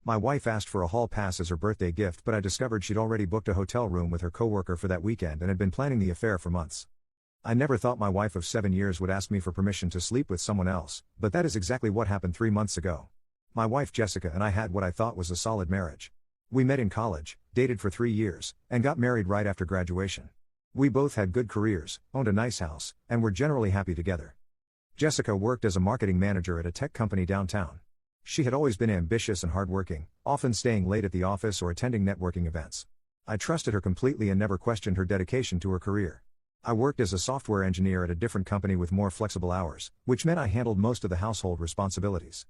My wife asked for a hall pass as her birthday gift, but I discovered she'd already booked a hotel room with her coworker for that weekend and had been planning the affair for months. I never thought my wife of 7 years would ask me for permission to sleep with someone else, but that is exactly what happened 3 months ago. My wife Jessica and I had what I thought was a solid marriage. We met in college, dated for 3 years, and got married right after graduation. We both had good careers, owned a nice house, and were generally happy together. Jessica worked as a marketing manager at a tech company downtown. She had always been ambitious and hardworking, often staying late at the office or attending networking events. I trusted her completely and never questioned her dedication to her career. I worked as a software engineer at a different company with more flexible hours, which meant I handled most of the household responsibilities.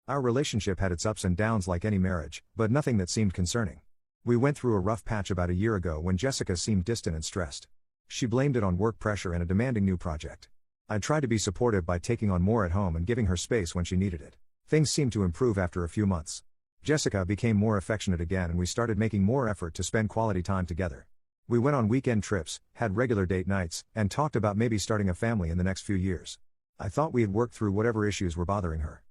Our relationship had its ups and downs like any marriage, but nothing that seemed concerning. We went through a rough patch about a year ago when Jessica seemed distant and stressed. She blamed it on work pressure and a demanding new project. I tried to be supportive by taking on more at home and giving her space when she needed it. Things seemed to improve after a few months. Jessica became more affectionate again and we started making more effort to spend quality time together. We went on weekend trips, had regular date nights, and talked about maybe starting a family in the next few years. I thought we had worked through whatever issues were bothering her.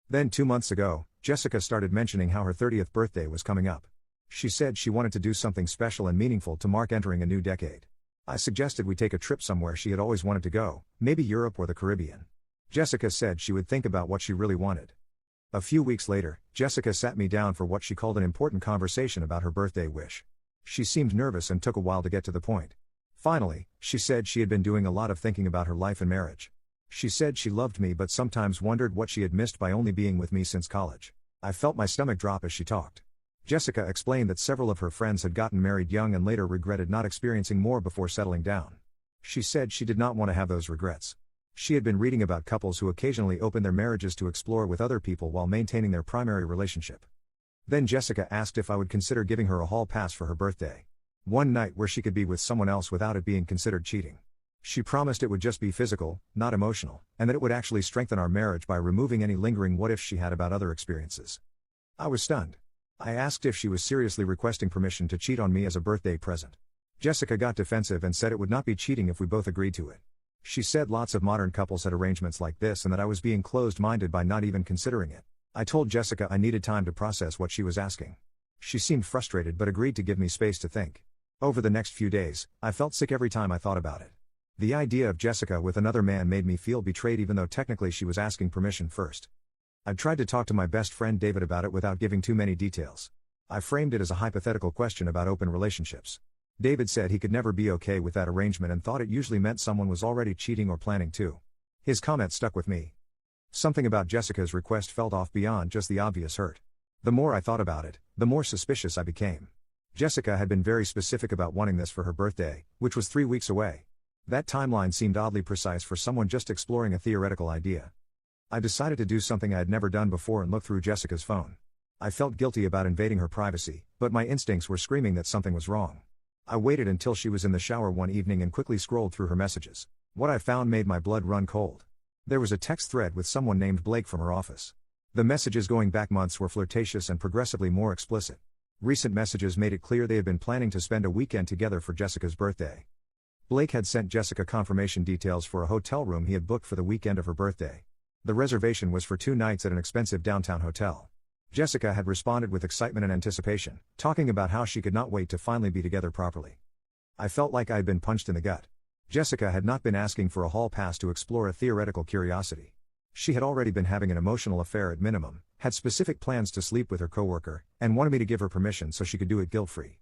Then 2 months ago, Jessica started mentioning how her 30th birthday was coming up. She said she wanted to do something special and meaningful to mark entering a new decade. I suggested we take a trip somewhere she had always wanted to go, maybe Europe or the Caribbean. Jessica said she would think about what she really wanted. A few weeks later, Jessica sat me down for what she called an important conversation about her birthday wish. She seemed nervous and took a while to get to the point. Finally, she said she had been doing a lot of thinking about her life and marriage. She said she loved me but sometimes wondered what she had missed by only being with me since college. I felt my stomach drop as she talked. Jessica explained that several of her friends had gotten married young and later regretted not experiencing more before settling down. She said she did not want to have those regrets. She had been reading about couples who occasionally open their marriages to explore with other people while maintaining their primary relationship. Then Jessica asked if I would consider giving her a hall pass for her birthday. One night where she could be with someone else without it being considered cheating. She promised it would just be physical, not emotional, and that it would actually strengthen our marriage by removing any lingering what-ifs she had about other experiences. I was stunned. I asked if she was seriously requesting permission to cheat on me as a birthday present. Jessica got defensive and said it would not be cheating if we both agreed to it. She said lots of modern couples had arrangements like this and that I was being closed-minded by not even considering it. I told Jessica I needed time to process what she was asking. She seemed frustrated but agreed to give me space to think. Over the next few days, I felt sick every time I thought about it. The idea of Jessica with another man made me feel betrayed even though technically she was asking permission first. I tried to talk to my best friend David about it without giving too many details. I framed it as a hypothetical question about open relationships. David said he could never be okay with that arrangement and thought it usually meant someone was already cheating or planning to. His comment stuck with me. Something about Jessica's request felt off beyond just the obvious hurt. The more I thought about it, the more suspicious I became. Jessica had been very specific about wanting this for her birthday, which was 3 weeks away. That timeline seemed oddly precise for someone just exploring a theoretical idea. I decided to do something I had never done before and look through Jessica's phone. I felt guilty about invading her privacy, but my instincts were screaming that something was wrong. I waited until she was in the shower one evening and quickly scrolled through her messages. What I found made my blood run cold. There was a text thread with someone named Blake from her office. The messages going back months were flirtatious and progressively more explicit. Recent messages made it clear they had been planning to spend a weekend together for Jessica's birthday. Blake had sent Jessica confirmation details for a hotel room he had booked for the weekend of her birthday. The reservation was for 2 nights at an expensive downtown hotel. Jessica had responded with excitement and anticipation, talking about how she could not wait to finally be together properly. I felt like I had been punched in the gut. Jessica had not been asking for a hall pass to explore a theoretical curiosity. She had already been having an emotional affair at minimum, had specific plans to sleep with her coworker, and wanted me to give her permission so she could do it guilt-free.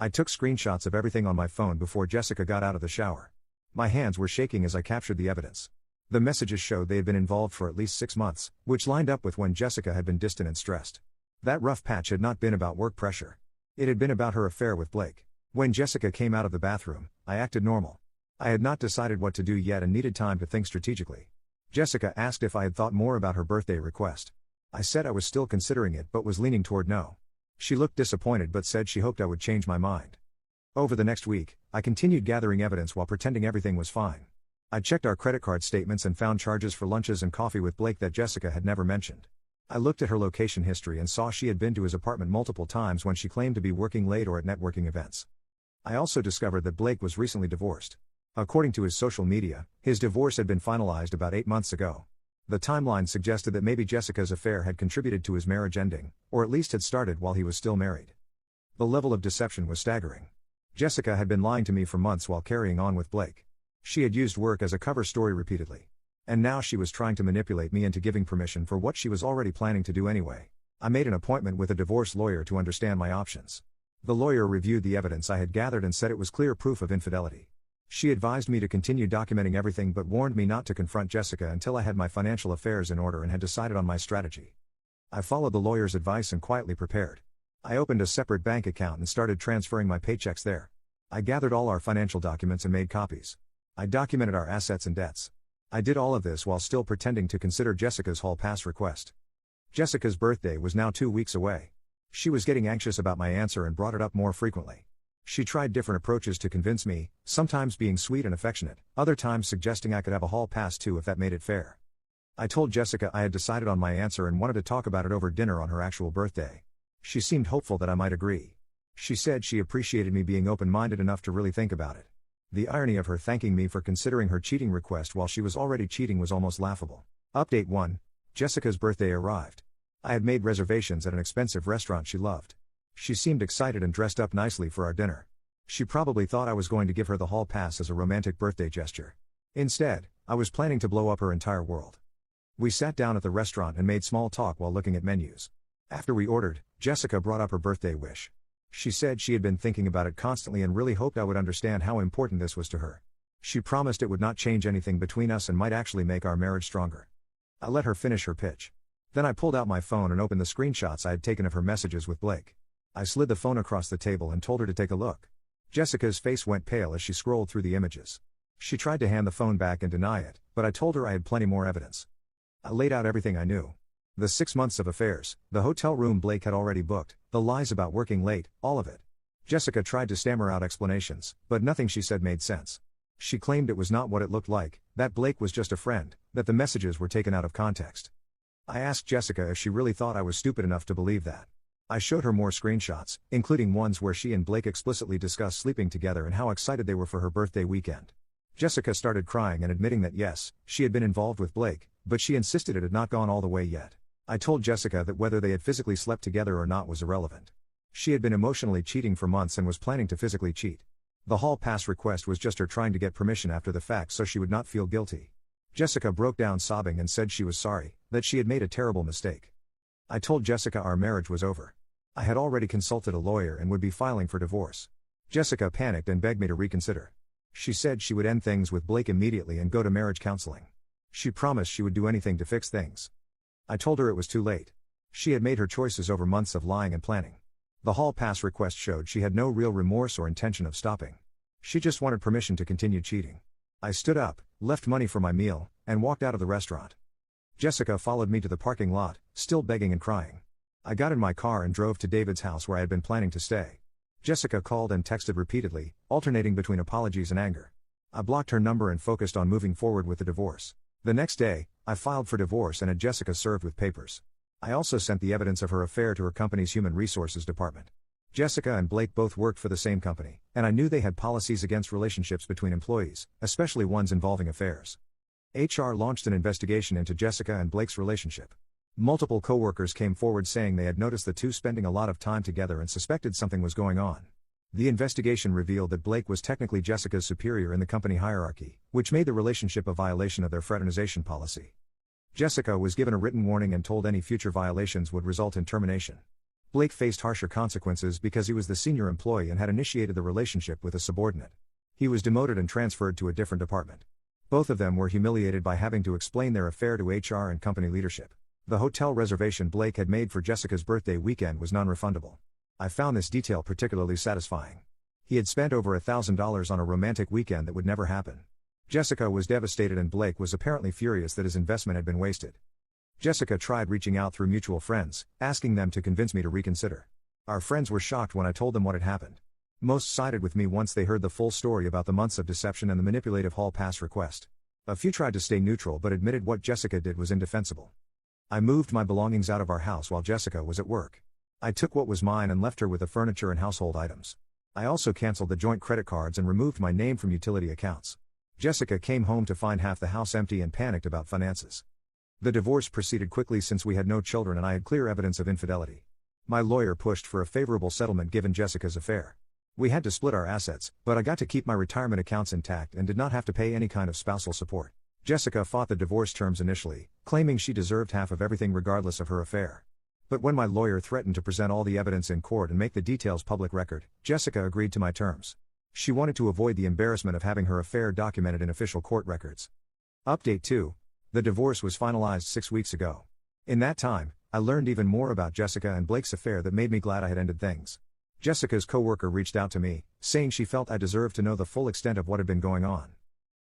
I took screenshots of everything on my phone before Jessica got out of the shower. My hands were shaking as I captured the evidence. The messages showed they had been involved for at least 6 months, which lined up with when Jessica had been distant and stressed. That rough patch had not been about work pressure. It had been about her affair with Blake. When Jessica came out of the bathroom, I acted normal. I had not decided what to do yet and needed time to think strategically. Jessica asked if I had thought more about her birthday request. I said I was still considering it but was leaning toward no. She looked disappointed but said she hoped I would change my mind. Over the next week, I continued gathering evidence while pretending everything was fine. I checked our credit card statements and found charges for lunches and coffee with Blake that Jessica had never mentioned. I looked at her location history and saw she had been to his apartment multiple times when she claimed to be working late or at networking events. I also discovered that Blake was recently divorced. According to his social media, his divorce had been finalized about 8 months ago. The timeline suggested that maybe Jessica's affair had contributed to his marriage ending, or at least had started while he was still married. The level of deception was staggering. Jessica had been lying to me for months while carrying on with Blake. She had used work as a cover story repeatedly. And now she was trying to manipulate me into giving permission for what she was already planning to do anyway. I made an appointment with a divorce lawyer to understand my options. The lawyer reviewed the evidence I had gathered and said it was clear proof of infidelity. She advised me to continue documenting everything but warned me not to confront Jessica until I had my financial affairs in order and had decided on my strategy. I followed the lawyer's advice and quietly prepared. I opened a separate bank account and started transferring my paychecks there. I gathered all our financial documents and made copies. I documented our assets and debts. I did all of this while still pretending to consider Jessica's hall pass request. Jessica's birthday was now 2 weeks away. She was getting anxious about my answer and brought it up more frequently. She tried different approaches to convince me, sometimes being sweet and affectionate, other times suggesting I could have a hall pass too if that made it fair. I told Jessica I had decided on my answer and wanted to talk about it over dinner on her actual birthday. She seemed hopeful that I might agree. She said she appreciated me being open-minded enough to really think about it. The irony of her thanking me for considering her cheating request while she was already cheating was almost laughable. Update 1. Jessica's birthday arrived. I had made reservations at an expensive restaurant she loved. She seemed excited and dressed up nicely for our dinner. She probably thought I was going to give her the hall pass as a romantic birthday gesture. Instead, I was planning to blow up her entire world. We sat down at the restaurant and made small talk while looking at menus. After we ordered, Jessica brought up her birthday wish. She said she had been thinking about it constantly and really hoped I would understand how important this was to her. She promised it would not change anything between us and might actually make our marriage stronger. I let her finish her pitch. Then I pulled out my phone and opened the screenshots I had taken of her messages with Blake. I slid the phone across the table and told her to take a look. Jessica's face went pale as she scrolled through the images. She tried to hand the phone back and deny it, but I told her I had plenty more evidence. I laid out everything I knew. The 6 months of affairs, the hotel room Blake had already booked, the lies about working late, all of it. Jessica tried to stammer out explanations, but nothing she said made sense. She claimed it was not what it looked like, that Blake was just a friend, that the messages were taken out of context. I asked Jessica if she really thought I was stupid enough to believe that. I showed her more screenshots, including ones where she and Blake explicitly discussed sleeping together and how excited they were for her birthday weekend. Jessica started crying and admitting that yes, she had been involved with Blake, but she insisted it had not gone all the way yet. I told Jessica that whether they had physically slept together or not was irrelevant. She had been emotionally cheating for months and was planning to physically cheat. The hall pass request was just her trying to get permission after the fact so she would not feel guilty. Jessica broke down sobbing and said she was sorry, that she had made a terrible mistake. I told Jessica our marriage was over. I had already consulted a lawyer and would be filing for divorce. Jessica panicked and begged me to reconsider. She said she would end things with Blake immediately and go to marriage counseling. She promised she would do anything to fix things. I told her it was too late. She had made her choices over months of lying and planning. The hall pass request showed she had no real remorse or intention of stopping. She just wanted permission to continue cheating. I stood up, left money for my meal, and walked out of the restaurant. Jessica followed me to the parking lot, still begging and crying. I got in my car and drove to David's house where I had been planning to stay. Jessica called and texted repeatedly, alternating between apologies and anger. I blocked her number and focused on moving forward with the divorce. The next day, I filed for divorce and had Jessica served with papers. I also sent the evidence of her affair to her company's human resources department. Jessica and Blake both worked for the same company, and I knew they had policies against relationships between employees, especially ones involving affairs. HR launched an investigation into Jessica and Blake's relationship. Multiple coworkers came forward saying they had noticed the two spending a lot of time together and suspected something was going on. The investigation revealed that Blake was technically Jessica's superior in the company hierarchy, which made the relationship a violation of their fraternization policy. Jessica was given a written warning and told any future violations would result in termination. Blake faced harsher consequences because he was the senior employee and had initiated the relationship with a subordinate. He was demoted and transferred to a different department. Both of them were humiliated by having to explain their affair to HR and company leadership. The hotel reservation Blake had made for Jessica's birthday weekend was non-refundable. I found this detail particularly satisfying. He had spent over $1,000 on a romantic weekend that would never happen. Jessica was devastated and Blake was apparently furious that his investment had been wasted. Jessica tried reaching out through mutual friends, asking them to convince me to reconsider. Our friends were shocked when I told them what had happened. Most sided with me once they heard the full story about the months of deception and the manipulative hall pass request. A few tried to stay neutral but admitted what Jessica did was indefensible. I moved my belongings out of our house while Jessica was at work. I took what was mine and left her with the furniture and household items. I also canceled the joint credit cards and removed my name from utility accounts. Jessica came home to find half the house empty and panicked about finances. The divorce proceeded quickly since we had no children and I had clear evidence of infidelity. My lawyer pushed for a favorable settlement given Jessica's affair. We had to split our assets, but I got to keep my retirement accounts intact and did not have to pay any kind of spousal support. Jessica fought the divorce terms initially, claiming she deserved half of everything regardless of her affair. But when my lawyer threatened to present all the evidence in court and make the details public record, Jessica agreed to my terms. She wanted to avoid the embarrassment of having her affair documented in official court records. Update 2. The divorce was finalized 6 weeks ago. In that time, I learned even more about Jessica and Blake's affair that made me glad I had ended things. Jessica's coworker reached out to me, saying she felt I deserved to know the full extent of what had been going on.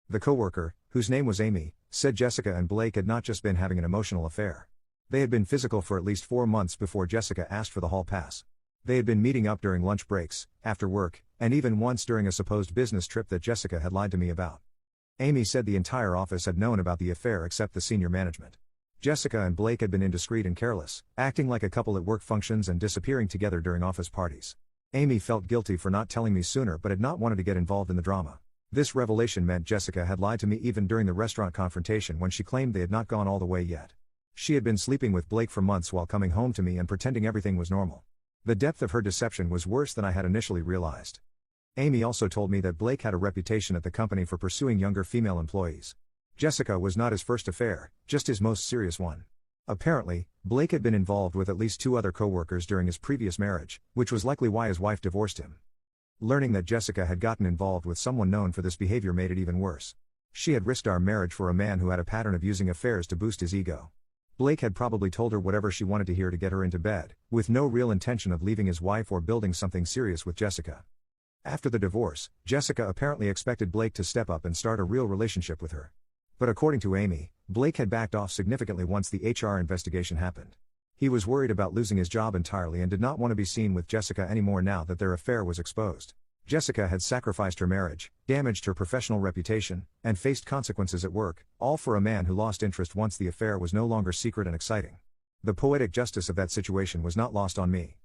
The coworker, whose name was Amy, said Jessica and Blake had not just been having an emotional affair. They had been physical for at least 4 months before Jessica asked for the hall pass. They had been meeting up during lunch breaks, after work, and even once during a supposed business trip that Jessica had lied to me about. Amy said the entire office had known about the affair except the senior management. Jessica and Blake had been indiscreet and careless, acting like a couple at work functions and disappearing together during office parties. Amy felt guilty for not telling me sooner but had not wanted to get involved in the drama. This revelation meant Jessica had lied to me even during the restaurant confrontation when she claimed they had not gone all the way yet. She had been sleeping with Blake for months while coming home to me and pretending everything was normal. The depth of her deception was worse than I had initially realized. Amy also told me that Blake had a reputation at the company for pursuing younger female employees. Jessica was not his first affair, just his most serious one. Apparently, Blake had been involved with at least 2 other co-workers during his previous marriage, which was likely why his wife divorced him. Learning that Jessica had gotten involved with someone known for this behavior made it even worse. She had risked our marriage for a man who had a pattern of using affairs to boost his ego. Blake had probably told her whatever she wanted to hear to get her into bed, with no real intention of leaving his wife or building something serious with Jessica. After the divorce, Jessica apparently expected Blake to step up and start a real relationship with her. But according to Amy, Blake had backed off significantly once the HR investigation happened. He was worried about losing his job entirely and did not want to be seen with Jessica anymore now that their affair was exposed. Jessica had sacrificed her marriage, damaged her professional reputation, and faced consequences at work, all for a man who lost interest once the affair was no longer secret and exciting. The poetic justice of that situation was not lost on me.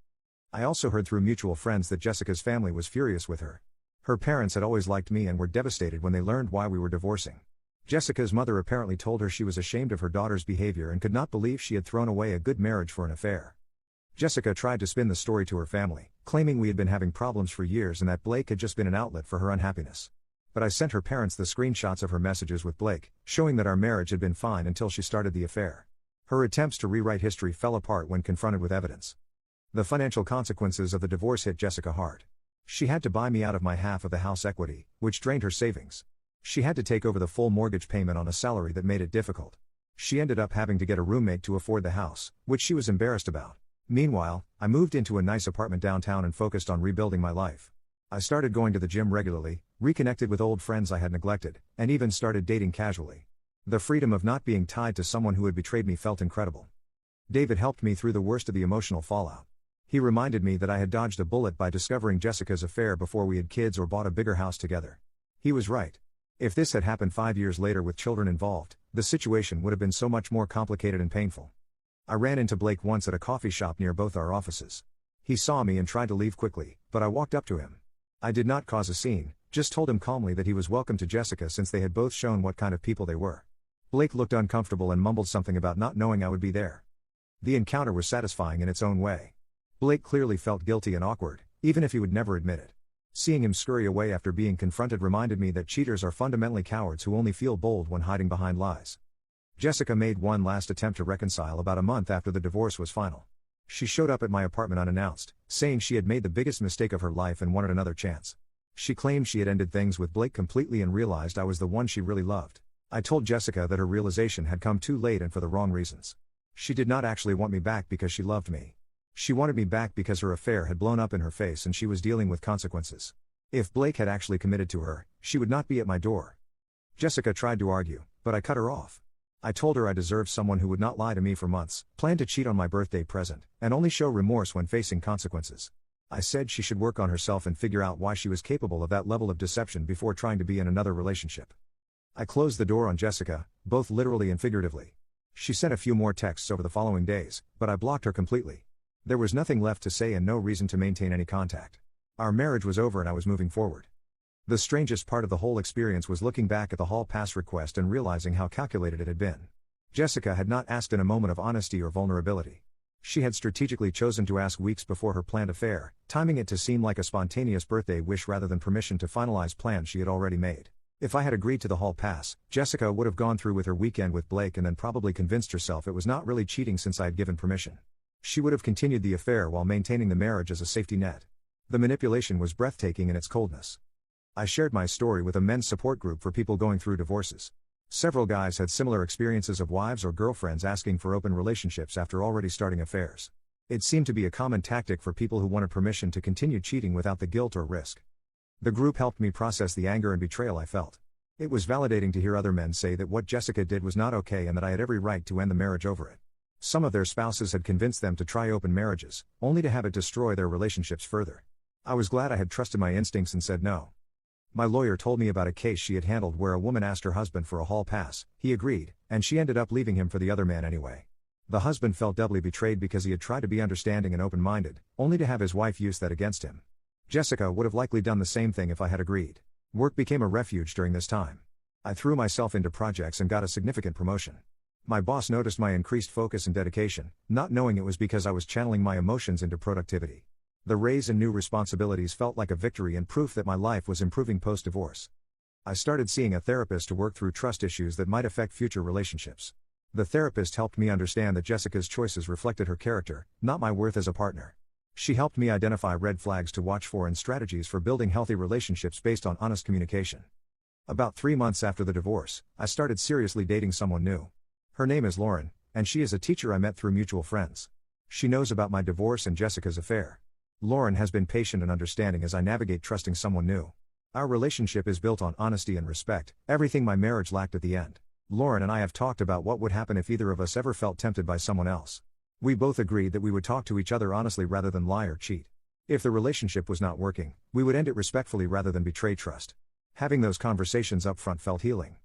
I also heard through mutual friends that Jessica's family was furious with her. Her parents had always liked me and were devastated when they learned why we were divorcing. Jessica's mother apparently told her she was ashamed of her daughter's behavior and could not believe she had thrown away a good marriage for an affair. Jessica tried to spin the story to her family, claiming we had been having problems for years and that Blake had just been an outlet for her unhappiness. But I sent her parents the screenshots of her messages with Blake, showing that our marriage had been fine until she started the affair. Her attempts to rewrite history fell apart when confronted with evidence. The financial consequences of the divorce hit Jessica hard. She had to buy me out of my half of the house equity, which drained her savings. She had to take over the full mortgage payment on a salary that made it difficult. She ended up having to get a roommate to afford the house, which she was embarrassed about. Meanwhile, I moved into a nice apartment downtown and focused on rebuilding my life. I started going to the gym regularly, reconnected with old friends I had neglected, and even started dating casually. The freedom of not being tied to someone who had betrayed me felt incredible. David helped me through the worst of the emotional fallout. He reminded me that I had dodged a bullet by discovering Jessica's affair before we had kids or bought a bigger house together. He was right. If this had happened 5 years later with children involved, the situation would have been so much more complicated and painful. I ran into Blake once at a coffee shop near both our offices. He saw me and tried to leave quickly, but I walked up to him. I did not cause a scene, just told him calmly that he was welcome to Jessica since they had both shown what kind of people they were. Blake looked uncomfortable and mumbled something about not knowing I would be there. The encounter was satisfying in its own way. Blake clearly felt guilty and awkward, even if he would never admit it. Seeing him scurry away after being confronted reminded me that cheaters are fundamentally cowards who only feel bold when hiding behind lies. Jessica made one last attempt to reconcile about a month after the divorce was final. She showed up at my apartment unannounced, saying she had made the biggest mistake of her life and wanted another chance. She claimed she had ended things with Blake completely and realized I was the one she really loved. I told Jessica that her realization had come too late and for the wrong reasons. She did not actually want me back because she loved me. She wanted me back because her affair had blown up in her face and she was dealing with consequences. If Blake had actually committed to her, she would not be at my door. Jessica tried to argue, but I cut her off. I told her I deserved someone who would not lie to me for months, plan to cheat on my birthday present, and only show remorse when facing consequences. I said she should work on herself and figure out why she was capable of that level of deception before trying to be in another relationship. I closed the door on Jessica, both literally and figuratively. She sent a few more texts over the following days, but I blocked her completely. There was nothing left to say and no reason to maintain any contact. Our marriage was over and I was moving forward. The strangest part of the whole experience was looking back at the hall pass request and realizing how calculated it had been. Jessica had not asked in a moment of honesty or vulnerability. She had strategically chosen to ask weeks before her planned affair, timing it to seem like a spontaneous birthday wish rather than permission to finalize plans she had already made. If I had agreed to the hall pass, Jessica would have gone through with her weekend with Blake and then probably convinced herself it was not really cheating since I had given permission. She would have continued the affair while maintaining the marriage as a safety net. The manipulation was breathtaking in its coldness. I shared my story with a men's support group for people going through divorces. Several guys had similar experiences of wives or girlfriends asking for open relationships after already starting affairs. It seemed to be a common tactic for people who wanted permission to continue cheating without the guilt or risk. The group helped me process the anger and betrayal I felt. It was validating to hear other men say that what Jessica did was not okay and that I had every right to end the marriage over it. Some of their spouses had convinced them to try open marriages, only to have it destroy their relationships further. I was glad I had trusted my instincts and said no. My lawyer told me about a case she had handled where a woman asked her husband for a hall pass, he agreed, and she ended up leaving him for the other man anyway. The husband felt doubly betrayed because he had tried to be understanding and open-minded, only to have his wife use that against him. Jessica would have likely done the same thing if I had agreed. Work became a refuge during this time. I threw myself into projects and got a significant promotion. My boss noticed my increased focus and dedication, not knowing it was because I was channeling my emotions into productivity. The raise and new responsibilities felt like a victory and proof that my life was improving post-divorce. I started seeing a therapist to work through trust issues that might affect future relationships. The therapist helped me understand that Jessica's choices reflected her character, not my worth as a partner. She helped me identify red flags to watch for and strategies for building healthy relationships based on honest communication. About 3 months after the divorce, I started seriously dating someone new. Her name is Lauren, and she is a teacher I met through mutual friends. She knows about my divorce and Jessica's affair. Lauren has been patient and understanding as I navigate trusting someone new. Our relationship is built on honesty and respect, everything my marriage lacked at the end. Lauren and I have talked about what would happen if either of us ever felt tempted by someone else. We both agreed that we would talk to each other honestly rather than lie or cheat. If the relationship was not working, we would end it respectfully rather than betray trust. Having those conversations up front felt healing.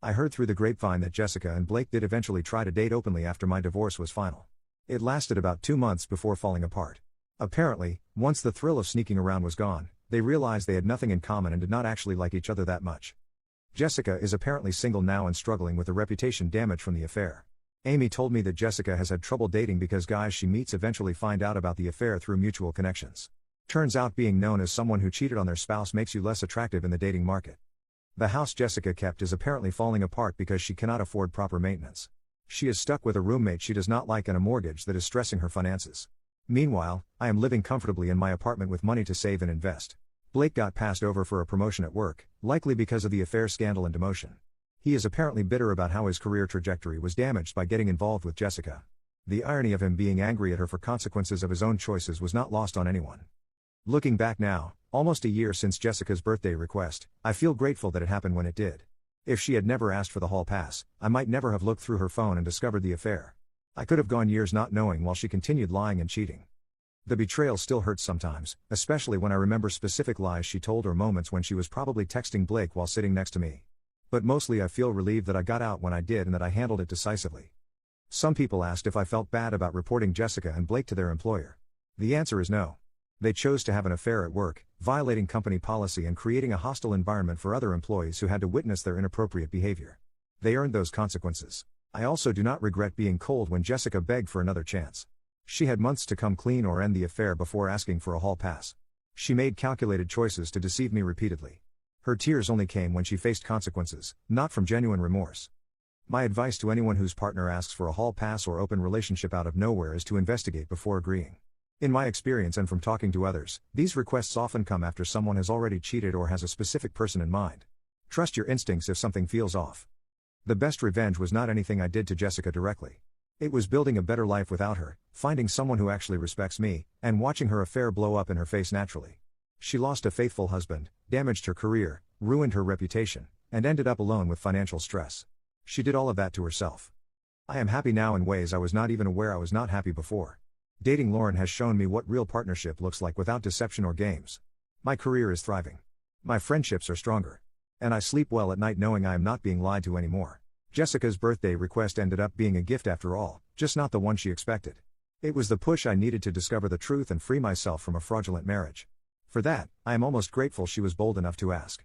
I heard through the grapevine that Jessica and Blake did eventually try to date openly after my divorce was final. It lasted about 2 months before falling apart. Apparently, once the thrill of sneaking around was gone, they realized they had nothing in common and did not actually like each other that much. Jessica is apparently single now and struggling with the reputation damage from the affair. Amy told me that Jessica has had trouble dating because guys she meets eventually find out about the affair through mutual connections. Turns out being known as someone who cheated on their spouse makes you less attractive in the dating market. The house Jessica kept is apparently falling apart because she cannot afford proper maintenance. She is stuck with a roommate she does not like and a mortgage that is stressing her finances. Meanwhile, I am living comfortably in my apartment with money to save and invest. Blake got passed over for a promotion at work, likely because of the affair scandal and demotion. He is apparently bitter about how his career trajectory was damaged by getting involved with Jessica. The irony of him being angry at her for consequences of his own choices was not lost on anyone. Looking back now, almost a year since Jessica's birthday request, I feel grateful that it happened when it did. If she had never asked for the hall pass, I might never have looked through her phone and discovered the affair. I could have gone years not knowing while she continued lying and cheating. The betrayal still hurts sometimes, especially when I remember specific lies she told or moments when she was probably texting Blake while sitting next to me. But mostly I feel relieved that I got out when I did and that I handled it decisively. Some people asked if I felt bad about reporting Jessica and Blake to their employer. The answer is no. They chose to have an affair at work, violating company policy and creating a hostile environment for other employees who had to witness their inappropriate behavior. They earned those consequences. I also do not regret being cold when Jessica begged for another chance. She had months to come clean or end the affair before asking for a hall pass. She made calculated choices to deceive me repeatedly. Her tears only came when she faced consequences, not from genuine remorse. My advice to anyone whose partner asks for a hall pass or open relationship out of nowhere is to investigate before agreeing. In my experience and from talking to others, these requests often come after someone has already cheated or has a specific person in mind. Trust your instincts if something feels off. The best revenge was not anything I did to Jessica directly. It was building a better life without her, finding someone who actually respects me, and watching her affair blow up in her face naturally. She lost a faithful husband, damaged her career, ruined her reputation, and ended up alone with financial stress. She did all of that to herself. I am happy now in ways I was not even aware I was not happy before. Dating Lauren has shown me what real partnership looks like without deception or games. My career is thriving. My friendships are stronger. And I sleep well at night knowing I am not being lied to anymore. Jessica's birthday request ended up being a gift after all, just not the one she expected. It was the push I needed to discover the truth and free myself from a fraudulent marriage. For that, I am almost grateful she was bold enough to ask.